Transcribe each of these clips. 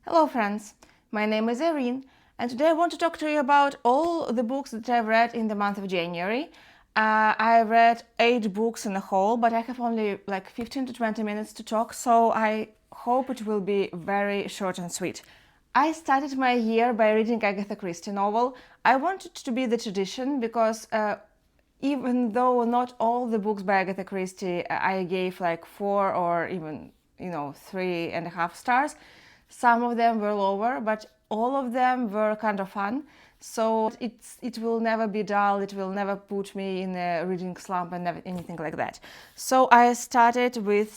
Hello friends, my name is Irene and today I want to talk to you about all the books that I've read in the month of January. I read 8 books in a whole, but I have only like 15 to 20 minutes to talk, so I hope it will be very short and sweet. I started my year by reading Agatha Christie novel. I wanted to be the tradition because even though not all the books by Agatha Christie I gave like 4 or even 3.5 stars, some of them were lower, but all of them were kind of fun. So it will never be dull, it will never put me in a reading slump and never, anything like that. So I started with a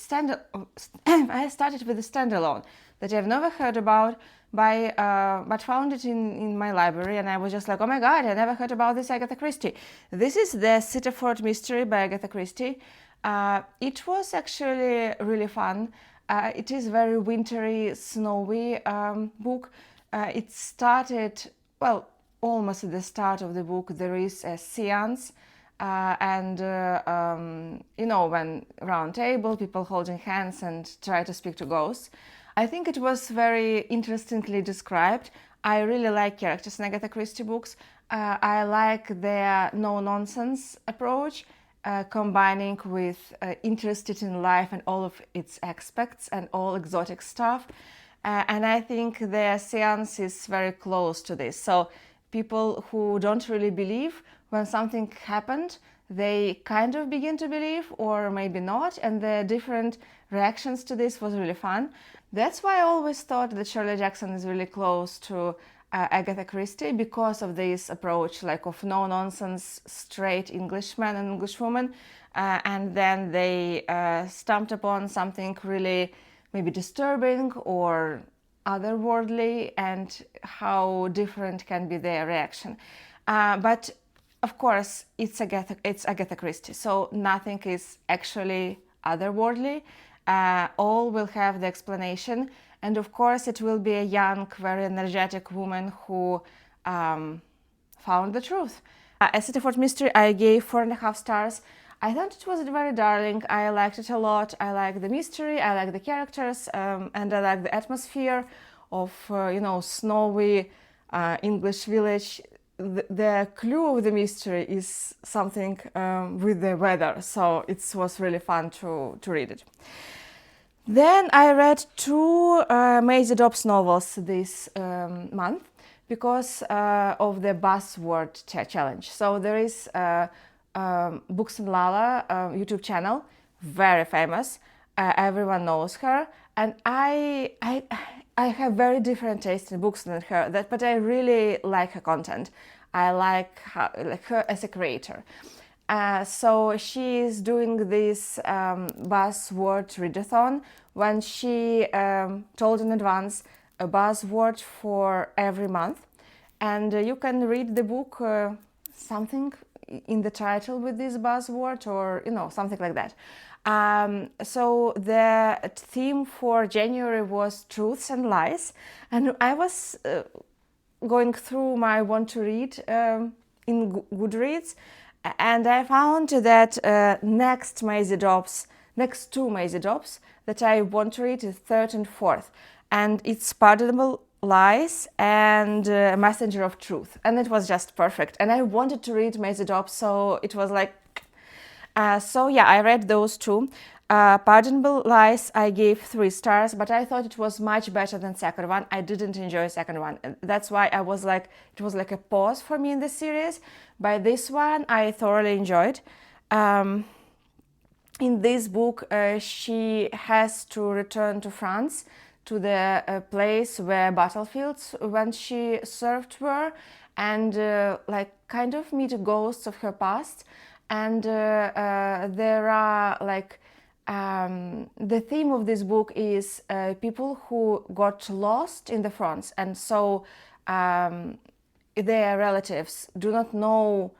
standalone that I've never heard about, but found it in my library, and I was just like, oh my god, I never heard about this Agatha Christie. This is the Sitterford Mystery by Agatha Christie. It was actually really fun. It is very wintry, snowy book. It started, well, almost at the start of the book there is a seance, when round table, people holding hands and try to speak to ghosts. I think it was very interestingly described. I really like characters in Agatha Christie books. I like their no-nonsense approach, combining with interested in life and all of its aspects and all exotic stuff. And I think their seance is very close to this. So people who don't really believe, when something happened, they kind of begin to believe or maybe not, and the different reactions to this was really fun. That's why I always thought that Shirley Jackson is really close to Agatha Christie, because of this approach, like of no-nonsense, straight Englishman and Englishwoman, and then they stamped upon something really maybe disturbing or otherworldly, and how different can be their reaction. But of course, it's Agatha Christie, so nothing is actually otherworldly. All will have the explanation, and of course it will be a young, very energetic woman who found the truth. A Sitterford Mystery I gave 4.5 stars. I thought it was very darling. I liked it a lot. I like the mystery, I like the characters, and I like the atmosphere of snowy English village. The clue of the mystery is something with the weather, so it was really fun to read it. Then I read 2 Maisie Dobbs novels this month because of the buzzword challenge. So there is Books and Lala YouTube channel, very famous. Everyone knows her, and I have very different taste in books than her. But I really like her content. I like her as a creator. So she is doing this buzzword readathon, when she told in advance a buzzword for every month, and you can read the book, something in the title with this buzzword, or something like that. So the theme for January was truths and lies, and I was going through my want to read in Goodreads, and I found that next to Maisie Dobbs that I want to read is 3rd and 4th, and it's Pardonable Lies and Messenger of Truth, and it was just perfect. And I wanted to read Maisie Dobbs, so it was like, so yeah, I read those 2. Pardonable Lies I gave 3 stars, but I thought it was much better than second one. I didn't enjoy the second one. That's why I was like, it was like a pause for me in the series. By this one, I thoroughly enjoyed. In this book, she has to return to France, to the place where battlefields when she served were, and like kind of meet ghosts of her past. And there are like the theme of this book is people who got lost in the France, and so their relatives do not know,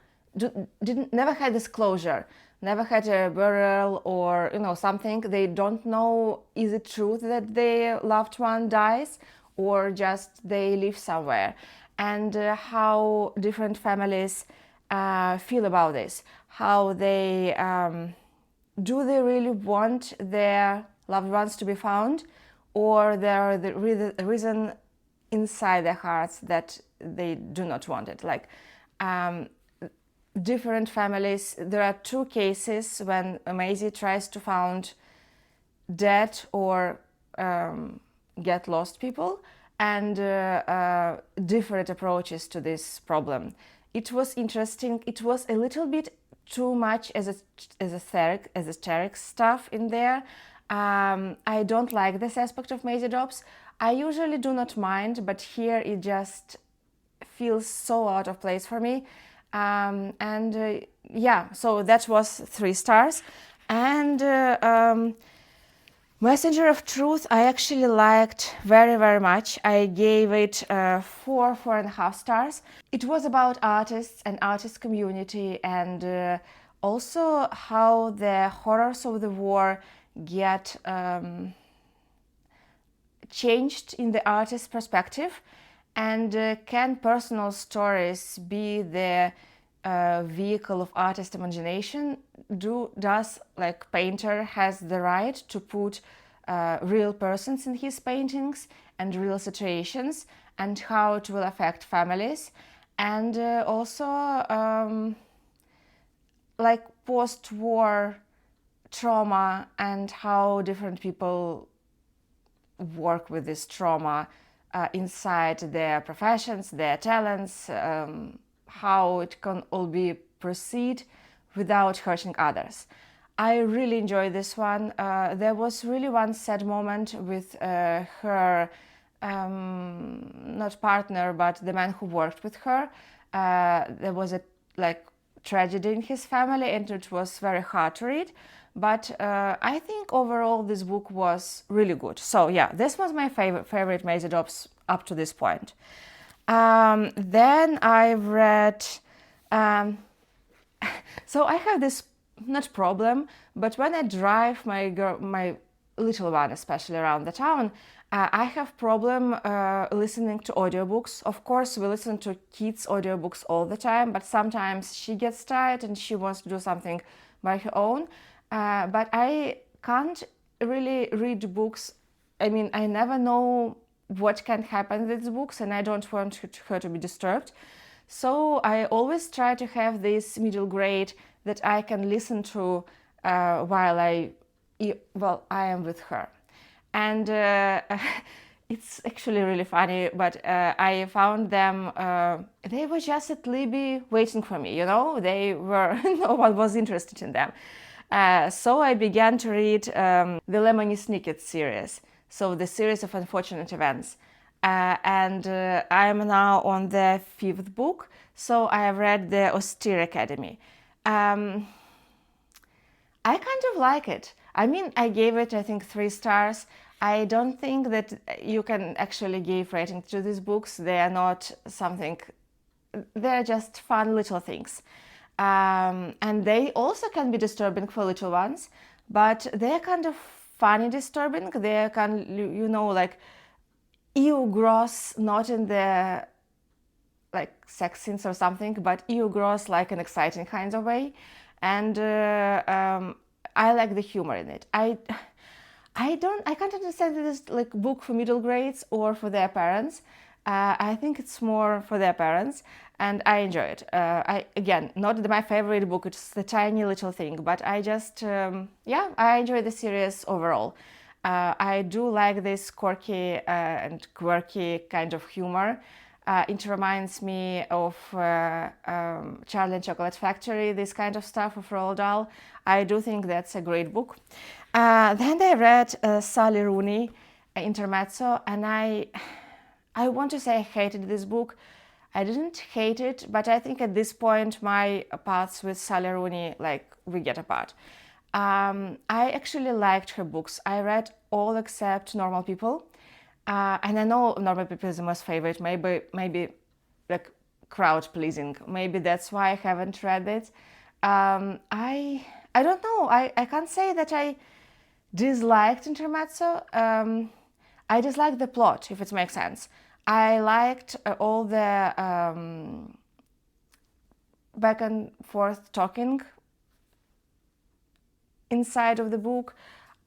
never had this closure, never had a burial or something. They don't know, is it true that their loved one dies or just they live somewhere, and how different families feel about this, how they do they really want their loved ones to be found, or there are the reason inside their hearts that they do not want it. Like different families, there are two cases when Maisie tries to found dead or get lost people, and different approaches to this problem. It was interesting. It was a little bit too much esoteric stuff in there. I don't like this aspect of Maisie Dobbs. I usually do not mind, but here it just feels so out of place for me. Yeah, so that was 3 stars. And Messenger of Truth, I actually liked very, very much. I gave it 4.5 stars. It was about artists and artist community, and also how the horrors of the war get changed in the artist's perspective, and can personal stories be the vehicle of artist imagination? Does like painter has the right to put real persons in his paintings and real situations, and how it will affect families, and also like post-war trauma and how different people work with this trauma inside their professions, their talents, how it can all be proceed without hurting others. I really enjoyed this one. There was really one sad moment with her, not partner, but the man who worked with her. There was a tragedy in his family, and it was very hard to read. But I think overall this book was really good. So yeah, this was my favorite Maisie Dobbs up to this point. Then I read, so I have this, not problem, but when I drive my little one, especially around the town, I have problem listening to audiobooks. Of course, we listen to kids' audiobooks all the time, but sometimes she gets tired and she wants to do something by her own. But I can't really read books. I mean, I never know what can happen with these books, and I don't want her to be disturbed. So I always try to have this middle grade that I can listen to while I am with her. And it's actually really funny, but I found them, they were just at Libby waiting for me, they were, no one was interested in them. So I began to read the Lemony Snicket series, so the series of unfortunate events. And I'm now on the 5th book, so I have read the Austere Academy. I kind of like it. I mean, I gave it, I think, 3 stars. I don't think that you can actually give rating to these books. They are not something, they're just fun little things. And they also can be disturbing for little ones, but they're kind of funny disturbing. They're kind of, like, ew, gross, not in the like sex scenes or something, but ew, gross, like an exciting kind of way. And I like the humor in it. I can't understand if this like book for middle grades or for their parents. I think it's more for their parents, and I enjoy it. Again, not my favorite book, it's the tiny little thing, but I just, I enjoy the series overall. I do like this quirky and quirky kind of humor. It reminds me of Charlie and Chocolate Factory, this kind of stuff of Roald Dahl. I do think that's a great book. Then I read Sally Rooney, Intermezzo, and I want to say I hated this book. I didn't hate it, but I think at this point my paths with Sally Rooney, we get apart. I actually liked her books. I read all except Normal People. And I know Normal People is the most favorite, maybe like crowd pleasing. Maybe that's why I haven't read it. I don't know. I can't say that I disliked Intermezzo. I disliked the plot, if it makes sense. I liked all the back and forth talking inside of the book.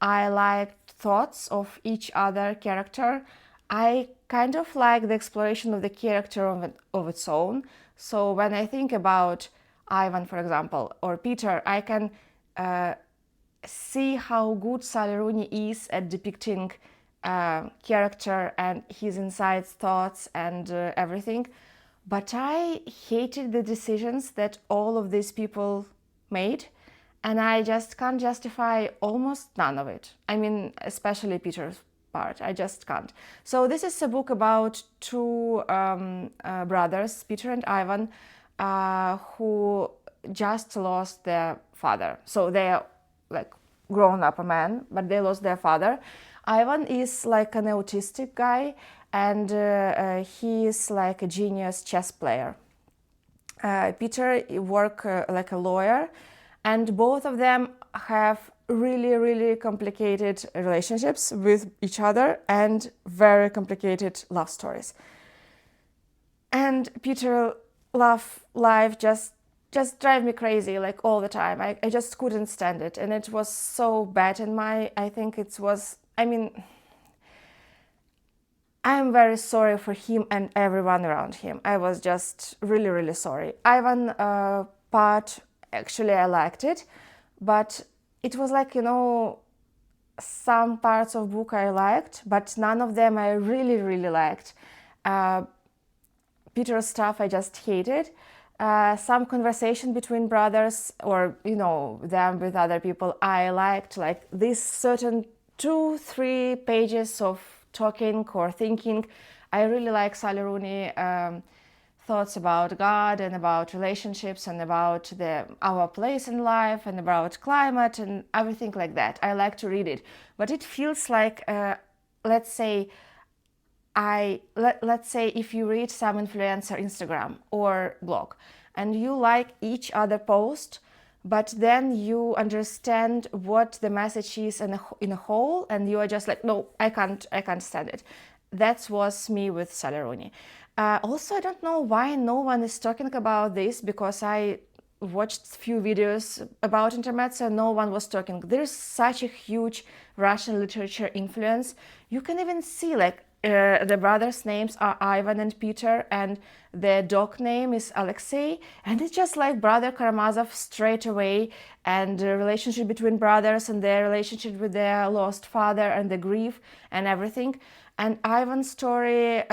I liked thoughts of each other character. I kind of like the exploration of the character of its own. So when I think about Ivan, for example, or Peter, I can see how good Sally Rooney is at depicting character and his insights, thoughts, and everything. But I hated the decisions that all of these people made, and I just can't justify almost none of it. I mean, especially Peter's part. I just can't. So this is a book about two brothers, Peter and Ivan, who just lost their father. So they're like grown up men, but they lost their father. Ivan is like an autistic guy, and he is like a genius chess player. Peter works like a lawyer, and both of them have really, really complicated relationships with each other and very complicated love stories. And Peter life just drive me crazy like all the time. I just couldn't stand it, and it was so bad. And I think it was. I mean, I'm very sorry for him and everyone around him. I was just really, really sorry. Ivan part, actually I liked it, but it was like, some parts of book I liked, but none of them I really, really liked. Peter's stuff I just hated. Some conversation between brothers or, them with other people I liked, like this certain 2-3 pages of talking or thinking. I really like Sally Rooney thoughts about God and about relationships and about our place in life and about climate and everything like that. I like to read it, but it feels like, let's say if you read some influencer Instagram or blog and you like each other post, but then you understand what the message is in a whole, and you are just like, no, I can't stand it. That was me with Sally Rooney. Also, I don't know why no one is talking about this, because I watched few videos about intermezzo and no one was talking. There's such a huge Russian literature influence. You can even see like the brothers' names are Ivan and Peter, and the dog name is Alexei, and it's just like Brother Karamazov straight away, and the relationship between brothers and their relationship with their lost father and the grief and everything. And Ivan's story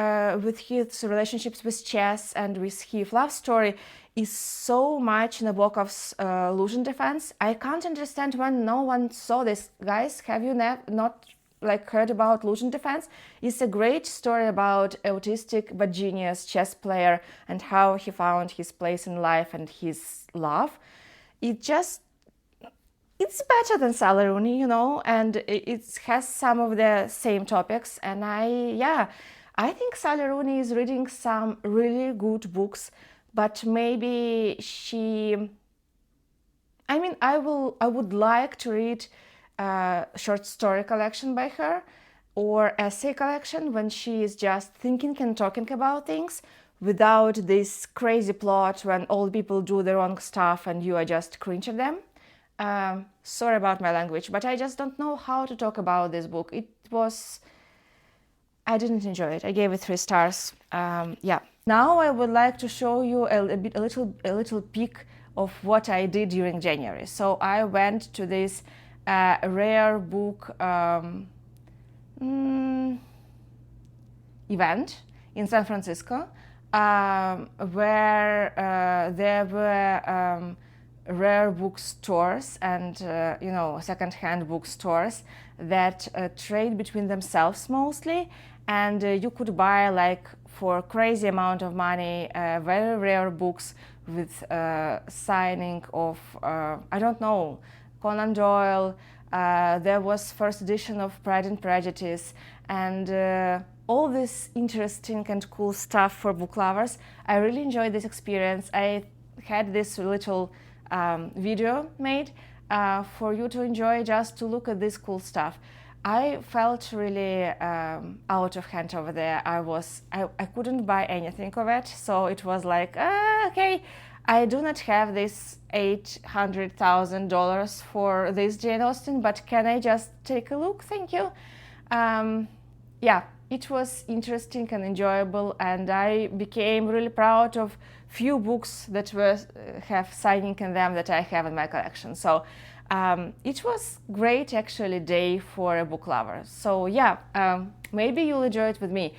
with his relationships with chess and with his love story is so much Nabokov's illusion defense. I can't understand when no one saw this. Guys, have you not heard about illusion defense? It's a great story about autistic but genius chess player and how he found his place in life and his love. It's better than Sally Rooney, and it has some of the same topics. And I think Sally Rooney is reading some really good books, but maybe I would like to read a short story collection by her or essay collection when she is just thinking and talking about things without this crazy plot when all people do the wrong stuff and you are just cringe at them. Sorry about my language, but I just don't know how to talk about this book. I didn't enjoy it. I gave it 3 stars. Now I would like to show you a little peek of what I did during January. So I went to this rare book event in San Francisco, where there were rare bookstores and second-hand bookstores that trade between themselves mostly, and you could buy for crazy amount of money very rare books with signing of Conan Doyle. There was first edition of Pride and Prejudice, and all this interesting and cool stuff for book lovers. I really enjoyed this experience. I had this little video made for you to enjoy, just to look at this cool stuff. I felt really out of hand over there. I couldn't buy anything of it, so it was like, okay, I do not have this $800,000 for this Jane Austen, but can I just take a look? Thank you. Yeah, it was interesting and enjoyable, and I became really proud of few books that have signing in them that I have in my collection. So it was great actually day for a book lover. So yeah, maybe you'll enjoy it with me.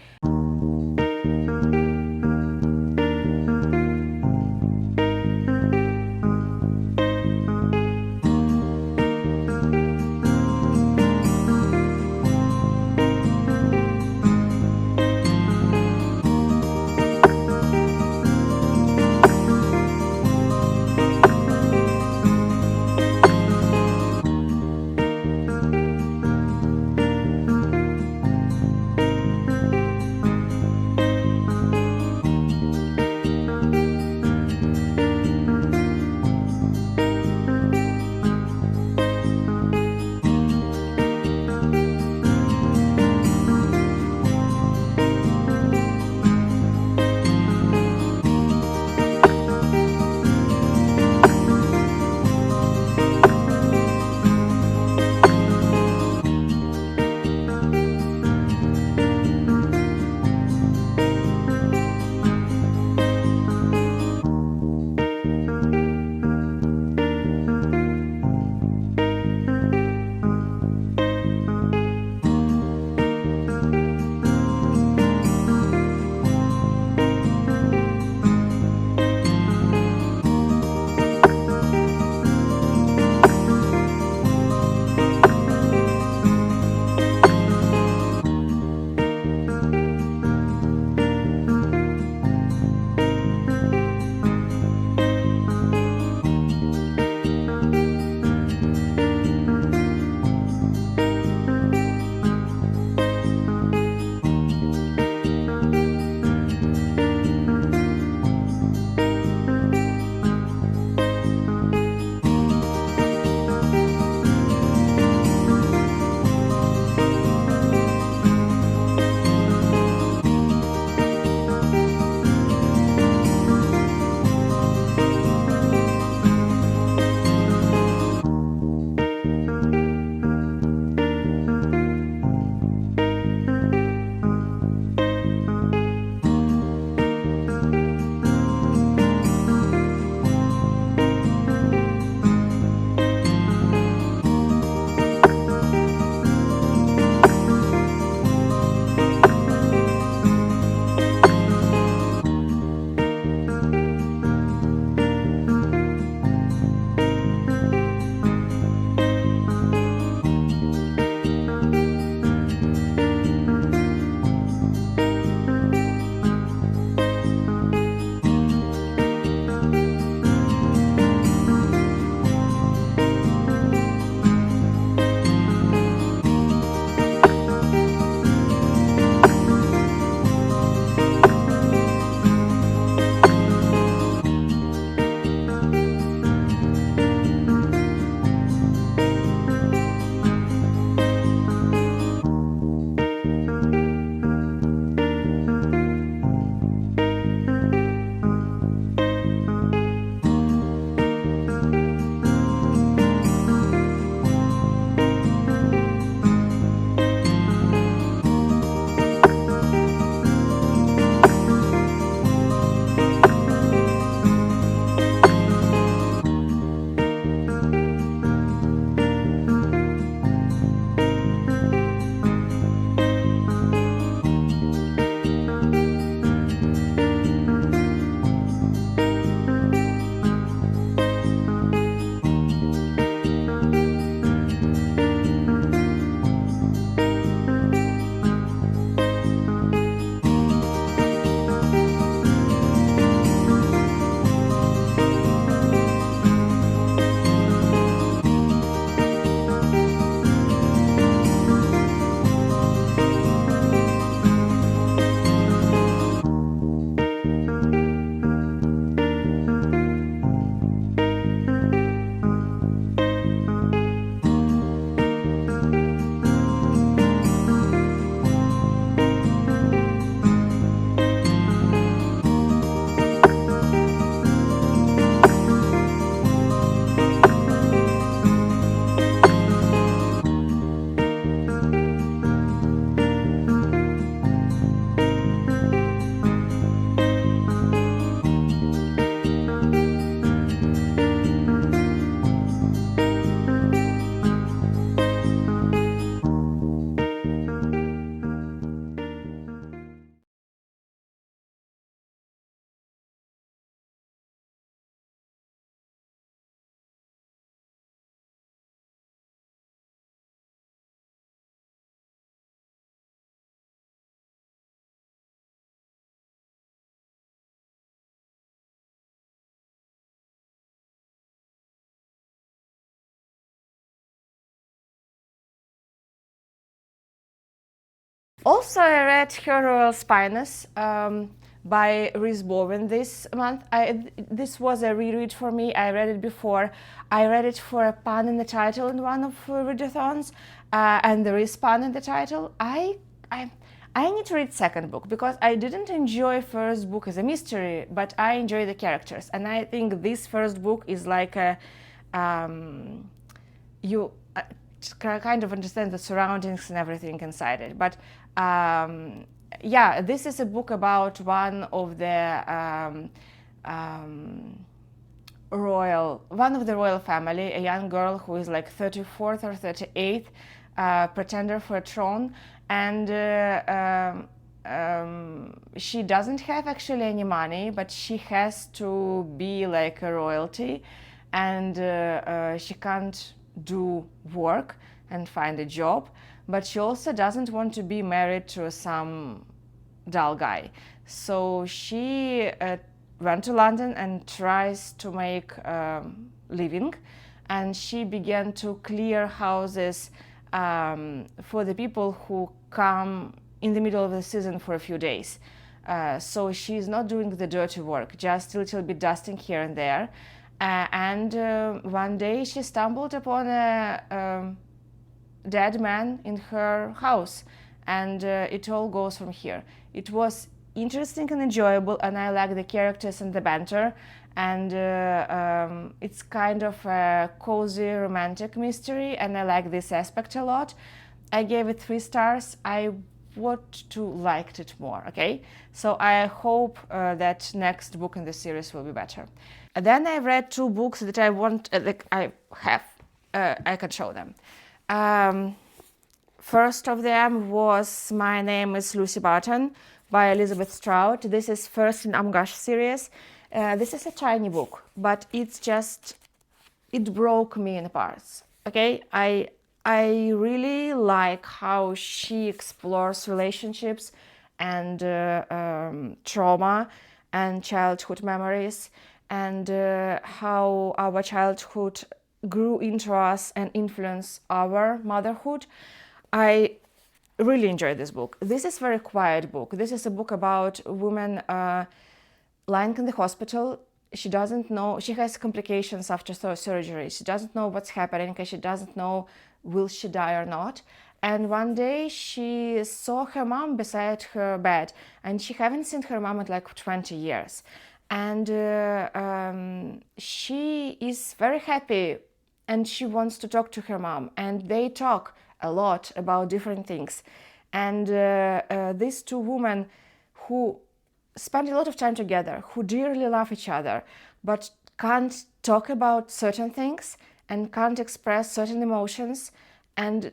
Also, I read Her Royal Spinus by Rhys Bowen this month. This was a reread for me. I read it before. I read it for a pun in the title in one of readathons, and there is pun in the title. I I need to read second book because I didn't enjoy first book as a mystery, but I enjoy the characters, and I think this first book is like a you kind of understand the surroundings and everything inside it. But yeah, this is a book about one of the one of the royal family, a young girl who is like 34th or 38th, pretender for a throne, and she doesn't have actually any money, but she has to be like a royalty, and she can't do work and find a job, but she also doesn't want to be married to some dull guy. So she went to London and tries to make living, and she began to clear houses for the people who come in the middle of the season for a few days. So she's not doing the dirty work, just a little bit dusting here and there. And one day she stumbled upon a dead man in her house, and it all goes from here. It was interesting and enjoyable, and I like the characters and the banter, and it's kind of a cozy romantic mystery, and I like this aspect a lot. I gave it 3 stars. I would to liked it more. Okay, so I hope that next book in the series will be better. And then I read 2 books that I want, like I have, I can show them. First of them was My Name is Lucy Barton by Elizabeth Strout. This is first in Amgash series. This is a tiny book, but it's just, it broke me in parts. Okay, I really like how she explores relationships and trauma and childhood memories, and how our childhood grew into us and influenced our motherhood. I really enjoyed this book. This is a very quiet book. This is a book about a woman lying in the hospital. She doesn't know, she has complications after surgery. She doesn't know what's happening, because she doesn't know will she die or not. And one day she saw her mom beside her bed, and she haven't seen her mom in like 20 years. And she is very happy, and she wants to talk to her mom, and they talk a lot about different things. And these 2 women who spend a lot of time together, who dearly love each other, but can't talk about certain things and can't express certain emotions, and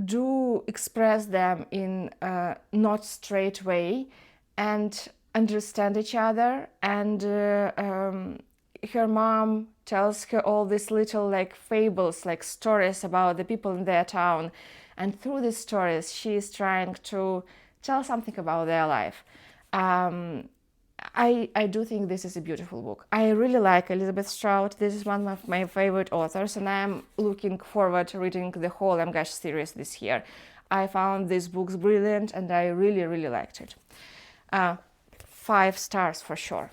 do express them in a not straight way, and understand each other. And her mom tells her all these little like fables, like stories about the people in their town, and through these stories she is trying to tell something about their life. I do think this is a beautiful book. I really like Elizabeth Strout. This is one of my favorite authors, and I'm looking forward to reading the whole Amgash series this year. I found these books brilliant, and I really, really liked it. 5 stars for sure.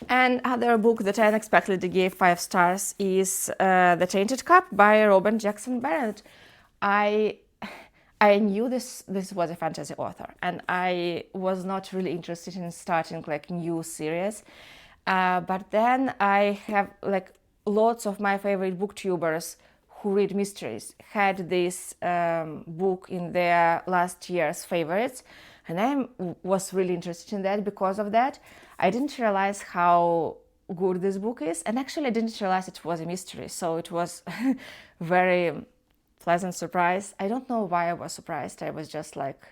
And other book that I unexpectedly gave 5 stars is The Tainted Cup by Robert Jackson Bennett. I knew this was a fantasy author, and I was not really interested in starting like new series. But then I have like lots of my favorite booktubers who read mysteries had this book in their last year's favorites, and I was really interested in that because of that. I didn't realize how good this book is, and actually I didn't realize it was a mystery, so it was very pleasant surprise. I don't know why I was surprised. I was just like,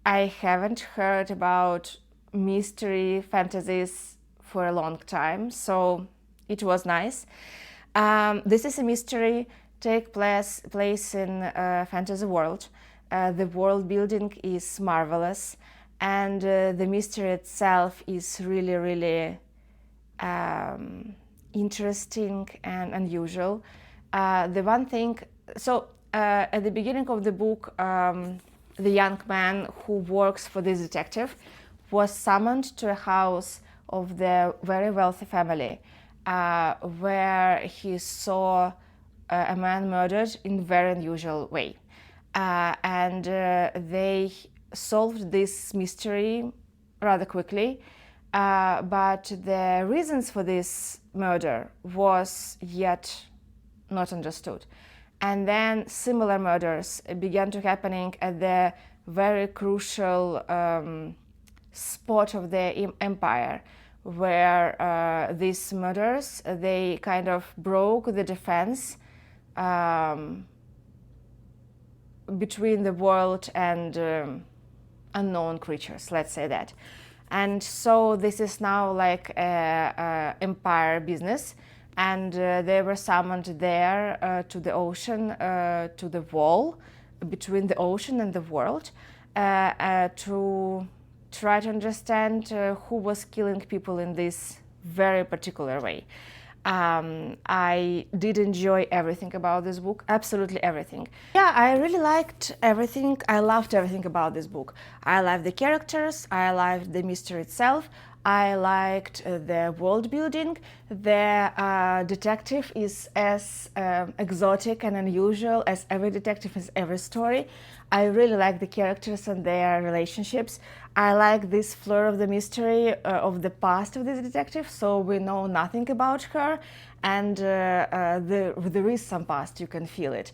I haven't heard about mystery fantasies for a long time, so it was nice. This is a mystery, take place in a fantasy world. The world building is marvelous, and the mystery itself is really, really interesting and unusual. The one thing, so at the beginning of the book, the young man who works for this detective was summoned to a house of the very wealthy family, where he saw a man murdered in a very unusual way. And they solved this mystery rather quickly, but the reasons for this murder was yet not understood. And then similar murders began to happening at the very crucial spot of the empire, where these murders, they kind of broke the defense between the world and unknown creatures, let's say that. And so this is now like a empire business, and they were summoned there to the ocean, to the wall between the ocean and the world, to try to understand who was killing people in this very particular way. I did enjoy everything about this book, absolutely everything. Yeah, I really liked everything. I loved everything about this book. I loved the characters, I liked the mystery itself, I liked the world building. The detective is as exotic and unusual as every detective in every story. I really like the characters and their relationships. I like this flair of the mystery of the past of this detective, so we know nothing about her, and there is some past, you can feel it.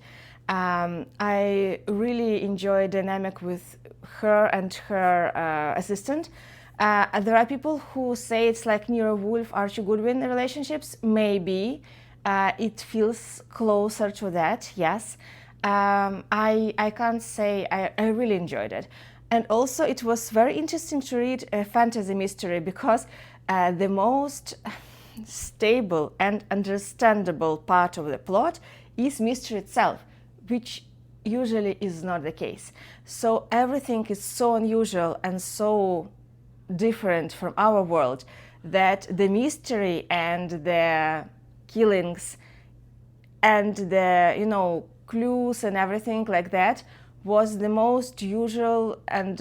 I really enjoy dynamic with her and her assistant. There are people who say it's like Nero Wolfe, Archie Goodwin relationships. Maybe it feels closer to that, yes. I can't say, I really enjoyed it. And also it was very interesting to read a fantasy mystery, because the most stable and understandable part of the plot is mystery itself, which usually is not the case. So everything is so unusual and so different from our world that the mystery and the killings and the, you know, clues and everything like that was the most usual and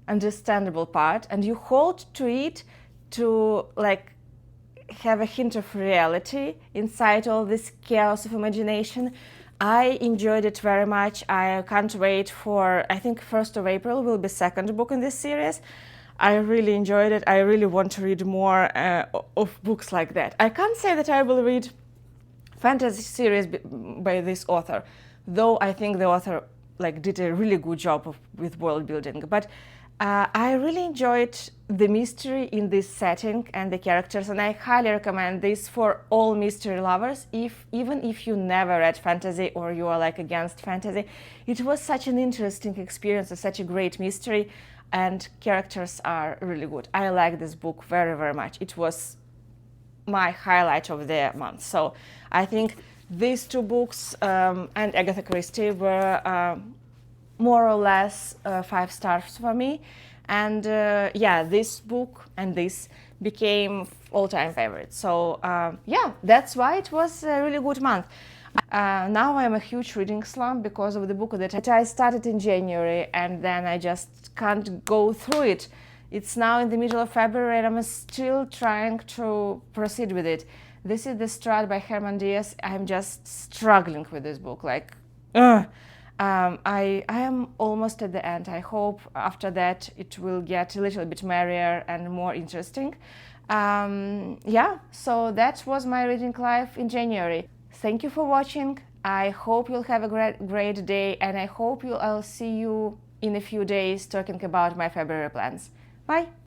understandable part, and you hold to it to like have a hint of reality inside all this chaos of imagination. I enjoyed it very much. I can't wait for, I think 1st of April will be second book in this series. I really enjoyed it. I really want to read more of books like that. I can't say that I will read fantasy series by this author, though I think the author like did a really good job with world building. But I really enjoyed the mystery in this setting and the characters, and I highly recommend this for all mystery lovers. Even if you never read fantasy or you are like against fantasy, it was such an interesting experience and such a great mystery, and characters are really good. I like this book very, very much. It was my highlight of the month. So I think these two books and Agatha Christie were more or less 5 stars for me. And yeah, this book and this became all-time favorites. So yeah, that's why it was a really good month. Now I'm a huge reading slump because of the book that I started in January, and then I just can't go through it. It's now in the middle of February and I'm still trying to proceed with it. This is The Strad by Herman Diaz. I'm just struggling with this book, like, I am almost at the end. I hope after that it will get a little bit merrier and more interesting. Yeah, so that was my reading life in January. Thank you for watching. I hope you'll have a great day, and I hope I'll see you in a few days talking about my February plans. Bye!